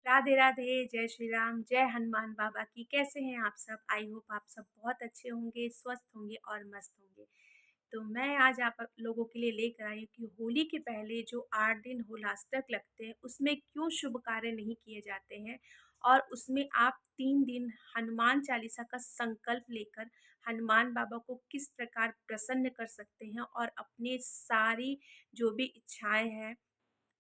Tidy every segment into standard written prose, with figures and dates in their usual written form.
राधे राधे, जय श्री राम, जय हनुमान बाबा की। कैसे हैं आप सब? आई होप आप सब बहुत अच्छे होंगे, स्वस्थ होंगे और मस्त होंगे। तो मैं आज आप लोगों के लिए लेकर आई हूँ कि होली के पहले जो 8 दिन होलाष्टक लगते हैं, उसमें क्यों शुभ कार्य नहीं किए जाते हैं और उसमें आप 3 दिन हनुमान चालीसा का संकल्प लेकर हनुमान बाबा को किस प्रकार प्रसन्न कर सकते हैं और अपने सारी जो भी इच्छाएँ हैं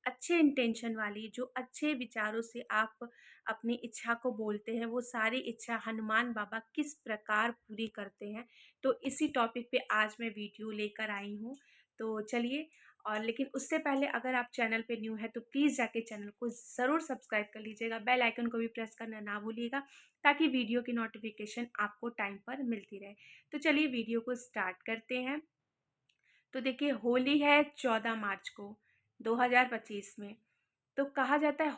अच्छे इंटेंशन वाली, जो अच्छे विचारों से आप अपनी इच्छा को बोलते हैं, वो सारी इच्छा हनुमान बाबा किस प्रकार पूरी करते हैं। तो इसी टॉपिक पे आज मैं वीडियो लेकर आई हूँ। तो चलिए, और लेकिन उससे पहले अगर आप चैनल पे न्यू हैं तो प्लीज़ जाके चैनल को ज़रूर सब्सक्राइब कर लीजिएगा, बेल आइकन को भी प्रेस करना ना भूलिएगा ताकि वीडियो की नोटिफिकेशन आपको टाइम पर मिलती रहे। तो चलिए वीडियो को स्टार्ट करते हैं। तो देखिए, होली है 14 मार्च को 2025 में। तो कहा जाता है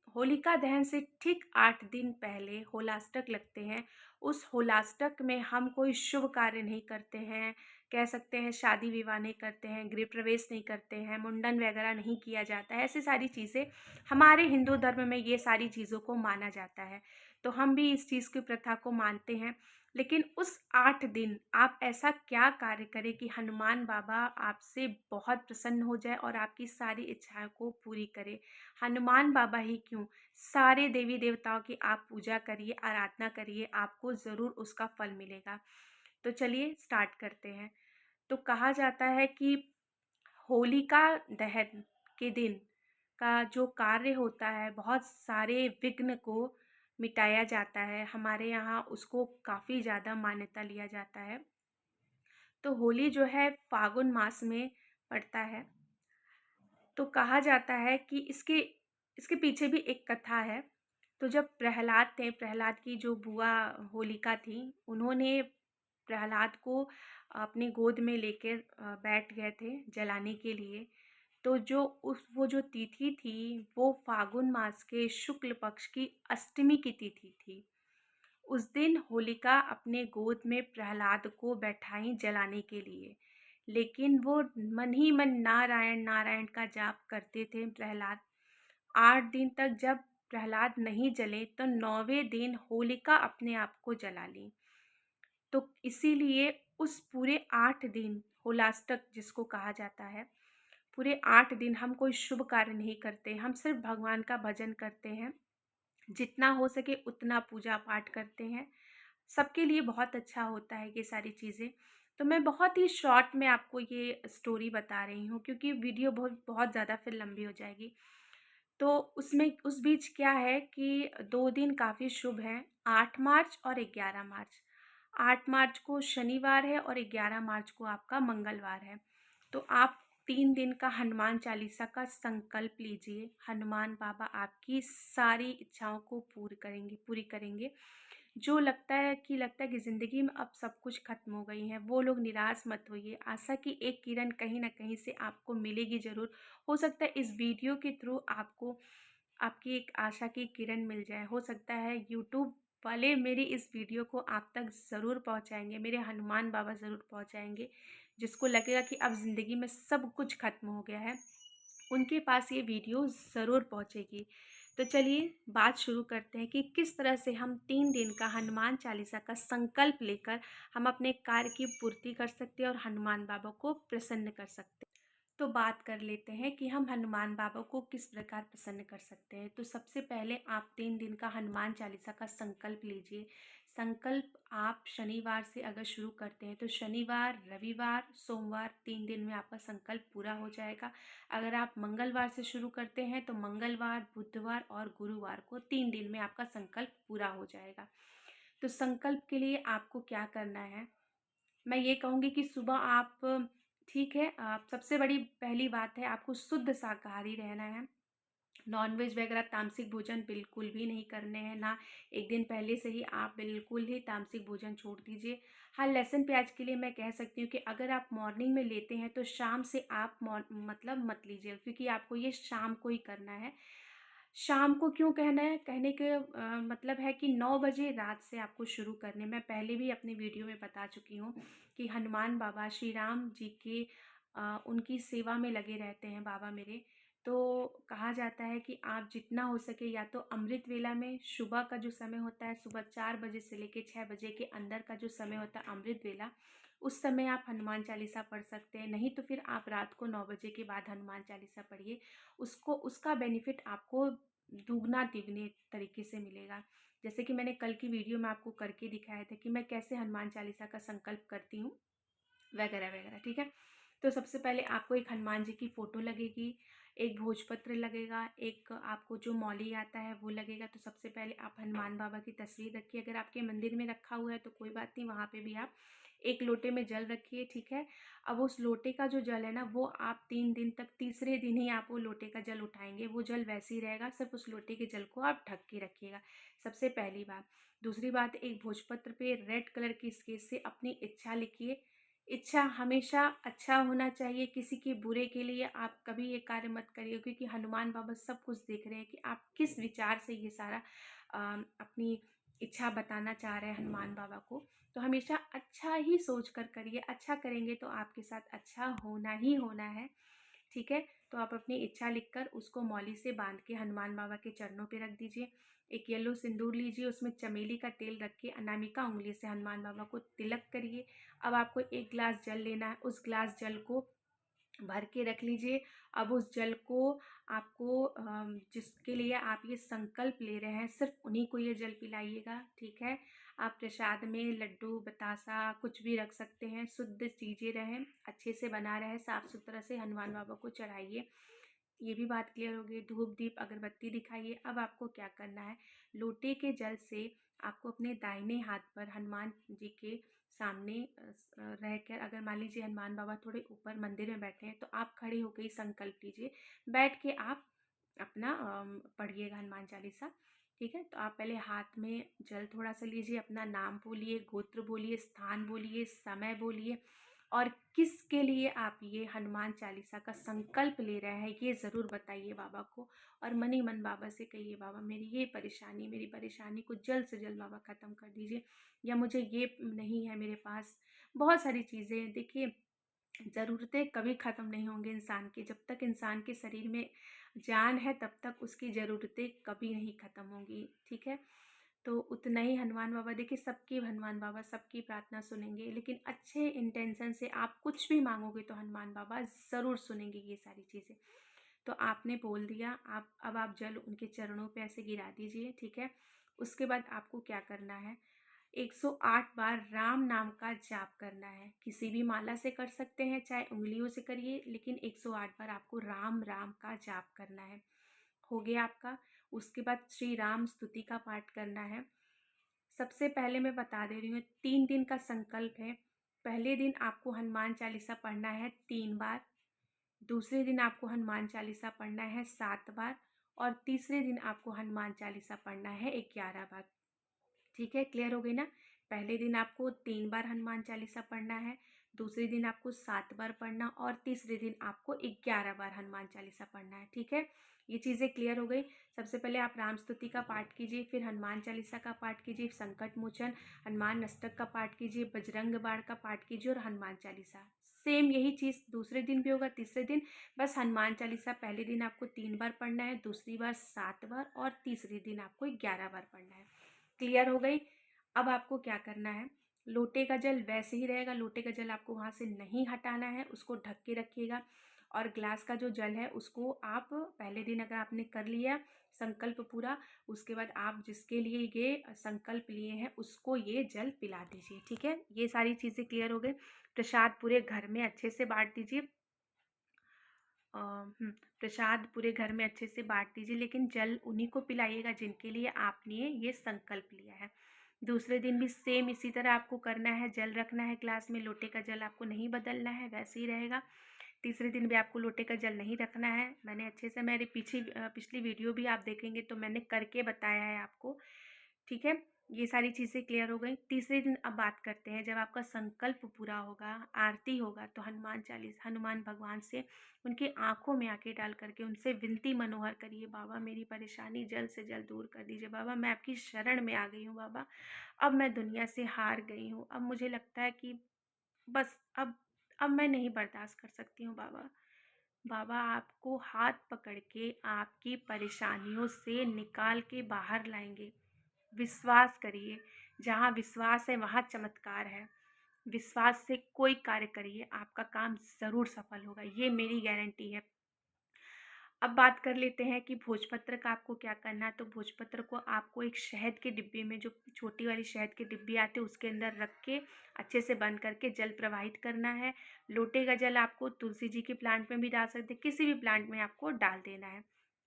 होलिका दहन से ठीक 8 दिन पहले होलाष्टक लगते हैं। उस होलाष्टक में हम कोई शुभ कार्य नहीं करते हैं, कह सकते हैं शादी विवाह नहीं करते हैं, गृह प्रवेश नहीं करते हैं, मुंडन वगैरह नहीं किया जाता है। ऐसी सारी चीज़ें हमारे हिंदू धर्म में ये सारी चीज़ों को माना जाता है। तो हम भी इस चीज़ की प्रथा को मानते हैं। लेकिन उस 8 दिन आप ऐसा क्या कार्य करें कि हनुमान बाबा आपसे बहुत प्रसन्न हो जाए और आपकी सारी इच्छाओं को पूरी करे। हनुमान बाबा ही क्यों, सारे देवी देवताओं की आप पूजा करिए, आराधना करिए, आपको ज़रूर उसका फल मिलेगा। तो चलिए स्टार्ट करते हैं। तो कहा जाता है कि होलिका दहन के दिन का जो कार्य होता है, बहुत सारे विघ्न को मिटाया जाता है। हमारे यहाँ उसको काफ़ी ज़्यादा मान्यता लिया जाता है। तो होली जो है फागुन मास में पड़ता है। तो कहा जाता है कि इसके इसके पीछे भी एक कथा है। तो जब प्रहलाद थे, प्रहलाद की जो बुआ होलिका थी, उन्होंने प्रहलाद को अपनी गोद में लेकर बैठ गए थे जलाने के लिए। तो वो जो तिथि थी, वो फागुन मास के शुक्ल पक्ष की अष्टमी की तिथि थी। उस दिन होलिका अपने गोद में प्रहलाद को बैठाई जलाने के लिए, लेकिन वो मन ही मन नारायण नारायण का जाप करते थे प्रहलाद। 8 दिन तक जब प्रहलाद नहीं जले तो 9वें दिन होलिका अपने आप को जला ली। तो इसीलिए उस पूरे 8 दिन होलाष्टक जिसको कहा जाता है, पूरे 8 दिन हम कोई शुभ कार्य नहीं करते, हम सिर्फ भगवान का भजन करते हैं। जितना हो सके उतना पूजा पाठ करते हैं। सबके लिए बहुत अच्छा होता है ये सारी चीज़ें। तो मैं बहुत ही शॉर्ट में आपको ये स्टोरी बता रही हूँ क्योंकि वीडियो बहुत बहुत ज़्यादा फिर लंबी हो जाएगी। तो उसमें उस बीच क्या है कि 2 दिन काफ़ी शुभ हैं, 8 मार्च और 11 मार्च। 8 मार्च को शनिवार है और 11 मार्च को आपका मंगलवार है। तो आप 3 दिन का हनुमान चालीसा का संकल्प लीजिए। हनुमान बाबा आपकी सारी इच्छाओं को पूरी करेंगे। जो लगता है कि ज़िंदगी में अब सब कुछ खत्म हो गई है, वो लोग निराश मत होइए। आशा की एक किरण कहीं न कहीं से आपको मिलेगी ज़रूर। हो सकता है इस वीडियो के थ्रू आपको आपकी एक आशा की किरण मिल जाए। हो सकता है यूट्यूब वाले मेरी इस वीडियो को आप तक ज़रूर पहुंचाएंगे, मेरे हनुमान बाबा ज़रूर पहुंचाएंगे। जिसको लगेगा कि अब ज़िंदगी में सब कुछ खत्म हो गया है, उनके पास ये वीडियो ज़रूर पहुंचेगी। तो चलिए बात शुरू करते हैं कि किस तरह से हम 3 दिन का हनुमान चालीसा का संकल्प लेकर हम अपने कार्य की पूर्ति कर सकते हैं और हनुमान बाबा को प्रसन्न कर सकते हैं। तो बात कर लेते हैं कि हम हनुमान बाबा को किस प्रकार प्रसन्न कर सकते हैं। तो सबसे पहले आप 3 दिन का हनुमान चालीसा का संकल्प लीजिए। संकल्प आप शनिवार से अगर शुरू करते हैं तो शनिवार, रविवार, सोमवार 3 दिन में आपका संकल्प पूरा हो जाएगा। अगर आप मंगलवार से शुरू करते हैं तो मंगलवार, बुधवार और गुरुवार को 3 दिन में आपका संकल्प पूरा हो जाएगा। तो संकल्प के लिए आपको क्या करना है, मैं ये कहूँगी कि सुबह आप, ठीक है, आप सबसे बड़ी पहली बात है आपको शुद्ध शाकाहारी रहना है। नॉनवेज वगैरह तामसिक भोजन बिल्कुल भी नहीं करने हैं ना। एक दिन पहले से ही आप बिल्कुल ही तामसिक भोजन छोड़ दीजिए। हाँ, लहसुन प्याज के लिए मैं कह सकती हूँ कि अगर आप मॉर्निंग में लेते हैं तो शाम से आप मतलब मत लीजिए, क्योंकि आपको ये शाम को ही करना है। शाम को क्यों कहना है, कहने के मतलब है कि 9 बजे रात से आपको शुरू करने। मैं पहले भी अपनी वीडियो में बता चुकी हूँ कि हनुमान बाबा श्री राम जी के उनकी सेवा में लगे रहते हैं बाबा मेरे। तो कहा जाता है कि आप जितना हो सके या तो अमृत वेला में सुबह का जो समय होता है, सुबह 4 बजे से लेके 6 बजे के अंदर का जो समय होता है अमृत वेला, उस समय आप हनुमान चालीसा पढ़ सकते हैं। नहीं तो फिर आप रात को 9 बजे के बाद हनुमान चालीसा पढ़िए। उसको उसका बेनिफिट आपको दुगना तिगने तरीके से मिलेगा। जैसे कि मैंने कल की वीडियो में आपको करके दिखाया था कि मैं कैसे हनुमान चालीसा का संकल्प करती हूँ, वगैरह वगैरह, ठीक है। तो सबसे पहले आपको एक हनुमान जी की फ़ोटो लगेगी, एक भोजपत्र लगेगा, एक आपको जो मौली आता है वो लगेगा। तो सबसे पहले आप हनुमान बाबा की तस्वीर रखिए। अगर आपके मंदिर में रखा हुआ है तो कोई बात नहीं, वहाँ पे भी आप एक लोटे में जल रखिए, ठीक है। अब उस लोटे का जो जल है ना, वो आप 3 दिन तक, तीसरे दिन ही आप वो लोटे का जल उठाएंगे। वो जल वैसे ही रहेगा, सिर्फ उस लोटे के जल को आप ढक के रखिएगा, सबसे पहली बात। दूसरी बात, एक भोजपत्र पे रेड कलर की स्केच से अपनी इच्छा लिखिए। इच्छा हमेशा अच्छा होना चाहिए, किसी के बुरे के लिए आप कभी ये कार्य मत करिए, क्योंकि हनुमान बाबा सब कुछ देख रहे हैं कि आप किस विचार से ये सारा अपनी इच्छा बताना चाह रहे हैं हनुमान बाबा को। तो हमेशा अच्छा ही सोच कर करिए, अच्छा करेंगे तो आपके साथ अच्छा होना ही होना है, ठीक है। तो आप अपनी इच्छा लिखकर उसको मौली से बांध के हनुमान बाबा के चरणों पे रख दीजिए। एक येलो सिंदूर लीजिए, उसमें चमेली का तेल रख के अनामिका उंगली से हनुमान बाबा को तिलक करिए। अब आपको एक गिलास जल लेना है, उस गिलास जल को भर के रख लीजिए। अब उस जल को आपको जिसके लिए आप ये संकल्प ले रहे हैं, सिर्फ उन्हीं को ये जल पिलाइएगा, ठीक है। आप प्रसाद में लड्डू बतासा कुछ भी रख सकते हैं, शुद्ध चीज़ें रहें, अच्छे से बना रहे, साफ़ सुथरा से हनुमान बाबा को चढ़ाइए। ये भी बात क्लियर हो गई। धूप दीप अगरबत्ती दिखाइए। अब आपको क्या करना है, लोटे के जल से आपको अपने दाहिने हाथ पर हनुमान जी के सामने रहकर, अगर मान लीजिए हनुमान बाबा थोड़े ऊपर मंदिर में बैठे हैं तो आप खड़े होकर ही संकल्प लीजिए। बैठ के आप अपना पढ़िएगा हनुमान चालीसा, ठीक है। तो आप पहले हाथ में जल थोड़ा सा लीजिए, अपना नाम बोलिए, गोत्र बोलिए, स्थान बोलिए, समय बोलिए, और किसके लिए आप ये हनुमान चालीसा का संकल्प ले रहे हैं ये ज़रूर बताइए बाबा को। और मन ही मन बाबा से कहिए, बाबा मेरी ये परेशानी, मेरी परेशानी को जल्द से जल्द बाबा ख़त्म कर दीजिए, या मुझे ये नहीं है मेरे पास। बहुत सारी चीज़ें, देखिए ज़रूरतें कभी ख़त्म नहीं होंगी इंसान की। जब तक इंसान के शरीर में जान है तब तक उसकी ज़रूरतें कभी नहीं ख़त्म होंगी, ठीक है। तो उतना ही हनुमान बाबा, देखिए सबकी हनुमान बाबा सबकी प्रार्थना सुनेंगे, लेकिन अच्छे इंटेंशन से आप कुछ भी मांगोगे तो हनुमान बाबा ज़रूर सुनेंगे ये सारी चीज़ें। तो आपने बोल दिया, आप अब आप जल उनके चरणों पे ऐसे गिरा दीजिए, ठीक है। उसके बाद आपको क्या करना है, 108 बार राम नाम का जाप करना है। किसी भी माला से कर सकते हैं, चाहे उंगलियों से करिए, लेकिन 108 बार आपको राम राम का जाप करना है। हो गया आपका। उसके बाद श्री राम स्तुति का पाठ करना है। सबसे पहले मैं बता दे रही हूँ, 3 दिन का संकल्प है। पहले दिन आपको हनुमान चालीसा पढ़ना है 3 बार, दूसरे दिन आपको हनुमान चालीसा पढ़ना है 7 बार, और तीसरे दिन आपको हनुमान चालीसा पढ़ना है 11 बार, ठीक है। क्लियर हो गई ना। पहले दिन आपको 3 बार हनुमान चालीसा पढ़ना है, दूसरे दिन आपको 7 बार पढ़ना, और तीसरे दिन आपको 11 बार हनुमान चालीसा पढ़ना है, ठीक है। ये चीज़ें क्लियर हो गई। सबसे पहले आप राम स्तुति का पाठ कीजिए, फिर हनुमान चालीसा का पाठ कीजिए, संकट मोचन हनुमान अष्टक का पाठ कीजिए, बजरंग बाण का पाठ कीजिए, और हनुमान चालीसा। सेम यही चीज़ दूसरे दिन भी होगा, तीसरे दिन। बस हनुमान चालीसा पहले दिन आपको 3 बार पढ़ना है, दूसरी बार 7 बार, और तीसरे दिन आपको 11 बार पढ़ना है। क्लियर हो गई। अब आपको क्या करना है, लोटे का जल वैसे ही रहेगा, लोटे का जल आपको वहाँ से नहीं हटाना है, उसको ढक के रखिएगा। और ग्लास का जो जल है उसको आप पहले दिन अगर आपने कर लिया संकल्प पूरा, उसके बाद आप जिसके लिए ये संकल्प लिए हैं उसको ये जल पिला दीजिए, ठीक है। ये सारी चीज़ें क्लियर हो गई। प्रसाद पूरे घर में अच्छे से बांट दीजिए। प्रसाद पूरे घर में अच्छे से बांट दीजिए, लेकिन जल उन्हीं को पिलाइएगा जिनके लिए आपने ये संकल्प लिया है। दूसरे दिन भी सेम इसी तरह आपको करना है, जल रखना है ग्लास में, लोटे का जल आपको नहीं बदलना है, वैसे ही रहेगा। तीसरे दिन भी आपको लोटे का जल नहीं रखना है। मैंने अच्छे से, मेरी पिछली वीडियो भी आप देखेंगे तो मैंने करके बताया है आपको, ठीक है। ये सारी चीज़ें क्लियर हो गई। तीसरे दिन अब बात करते हैं, जब आपका संकल्प पूरा होगा, आरती होगा, तो हनुमान भगवान से उनकी आंखों में आंखें डाल करके उनसे विनती मनोहर करिए, बाबा मेरी परेशानी जल्द से जल्द दूर कर दीजिए। बाबा मैं आपकी शरण में आ गई हूँ, बाबा अब मैं दुनिया से हार गई हूँ। अब मुझे लगता है कि बस अब मैं नहीं बर्दाश्त कर सकती हूँ बाबा। बाबा आपको हाथ पकड़ के आपकी परेशानियों से निकाल के बाहर लाएंगे। विश्वास करिए, जहाँ विश्वास है वहाँ चमत्कार है। विश्वास से कोई कार्य करिए, आपका काम ज़रूर सफल होगा, ये मेरी गारंटी है। अब बात कर लेते हैं कि भोजपत्र का आपको क्या करना है। तो भोजपत्र को आपको एक शहद के डिब्बे में, जो छोटी वाली शहद की डिब्बी आती है, उसके अंदर रख के अच्छे से बंद करके जल प्रवाहित करना है। लोटे का जल आपको तुलसी जी के प्लांट में भी डाल सकते हैं, किसी भी प्लांट में आपको डाल देना है।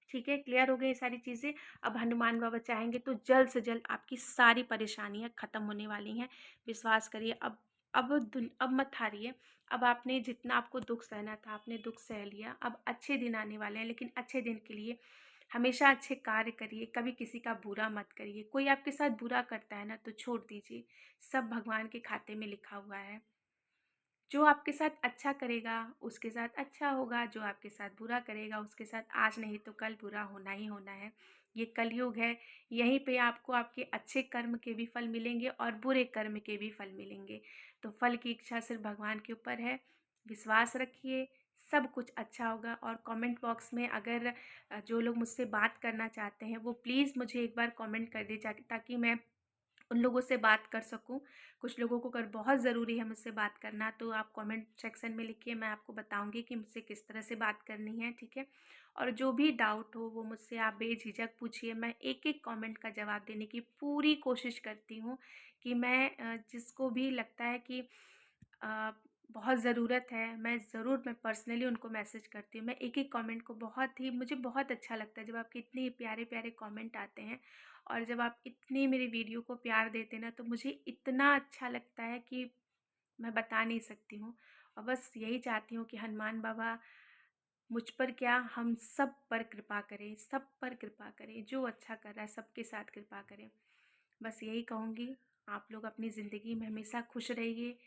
ठीक है, क्लियर हो गई ये सारी चीज़ें। अब हनुमान बाबा चाहेंगे तो जल्द से जल्द आपकी सारी परेशानियाँ ख़त्म होने वाली हैं। विश्वास करिए। अब मत हारिए। अब आपने जितना आपको दुख सहना था, आपने दुख सह लिया। अब अच्छे दिन आने वाले हैं, लेकिन अच्छे दिन के लिए हमेशा अच्छे कार्य करिए, कभी किसी का बुरा मत करिए। कोई आपके साथ बुरा करता है ना, तो छोड़ दीजिए, सब भगवान के खाते में लिखा हुआ है। जो आपके साथ अच्छा करेगा उसके साथ अच्छा होगा, जो आपके साथ बुरा करेगा उसके साथ आज नहीं तो कल बुरा होना ही होना है। ये कलयुग है। यहीं पे आपको आपके अच्छे कर्म के भी फल मिलेंगे और बुरे कर्म के भी फल मिलेंगे। तो फल की इच्छा सिर्फ भगवान के ऊपर है। विश्वास रखिए, सब कुछ अच्छा होगा। और कमेंट बॉक्स में अगर जो लोग मुझसे बात करना चाहते हैं वो प्लीज़ मुझे एक बार कमेंट कर दीजिए, ताकि मैं उन लोगों से बात कर सकूं। कुछ लोगों को अगर बहुत ज़रूरी है मुझसे बात करना, तो आप कमेंट सेक्शन में लिखिए, मैं आपको बताऊंगी कि मुझसे किस तरह से बात करनी है। ठीक है, और जो भी डाउट हो वो मुझसे आप बेझिझक पूछिए। मैं एक एक कमेंट का जवाब देने की पूरी कोशिश करती हूँ, कि मैं जिसको भी लगता है कि अ, बहुत ज़रूरत है, मैं पर्सनली उनको मैसेज करती हूँ। मैं एक एक कमेंट को मुझे बहुत अच्छा लगता है जब आपके इतने प्यारे प्यारे कमेंट आते हैं, और जब आप इतनी मेरी वीडियो को प्यार देते हैं ना, तो मुझे इतना अच्छा लगता है कि मैं बता नहीं सकती हूँ। और बस यही चाहती हूँ कि हनुमान बाबा मुझ पर क्या, हम सब पर कृपा करें, सब पर कृपा करें। जो अच्छा कर रहा है सबके साथ कृपा करें। बस यही कहूँगी। आप लोग अपनी ज़िंदगी में हमेशा खुश रहिए।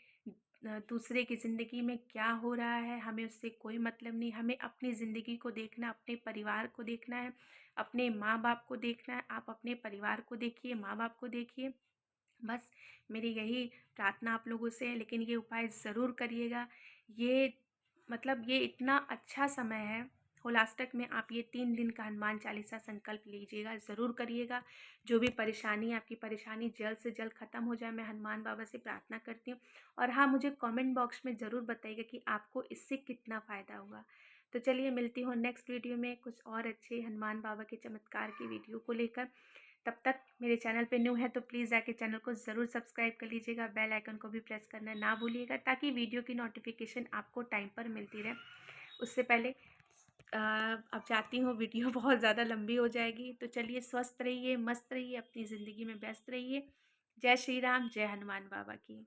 दूसरे की ज़िंदगी में क्या हो रहा है हमें उससे कोई मतलब नहीं। हमें अपनी ज़िंदगी को देखना, अपने परिवार को देखना है, अपने माँ बाप को देखना है। आप अपने परिवार को देखिए, माँ बाप को देखिए। बस मेरी यही प्रार्थना आप लोगों से है। लेकिन ये उपाय ज़रूर करिएगा। ये ये इतना अच्छा समय है। होलाष्टक में आप ये 3 दिन का हनुमान चालीसा संकल्प लीजिएगा, ज़रूर करिएगा। जो भी परेशानी है, आपकी परेशानी जल्द से जल्द ख़त्म हो जाए, मैं हनुमान बाबा से प्रार्थना करती हूँ। और हाँ, मुझे कमेंट बॉक्स में ज़रूर बताइएगा कि आपको इससे कितना फ़ायदा हुआ। तो चलिए, मिलती हूँ नेक्स्ट वीडियो में कुछ और अच्छे हनुमान बाबा के चमत्कार की वीडियो को लेकर। तब तक मेरे चैनल पे न्यू है तो प्लीज़ जाके चैनल को ज़रूर सब्सक्राइब कर लीजिएगा, बेल आइकन को भी प्रेस करना ना भूलिएगा, ताकि वीडियो की नोटिफिकेशन आपको टाइम पर मिलती रहे। उससे पहले अब चाहती हूँ, वीडियो बहुत ज़्यादा लंबी हो जाएगी। तो चलिए, स्वस्थ रहिए, मस्त रहिए, अपनी ज़िंदगी में व्यस्त रहिए। जय श्री राम, जय हनुमान बाबा की।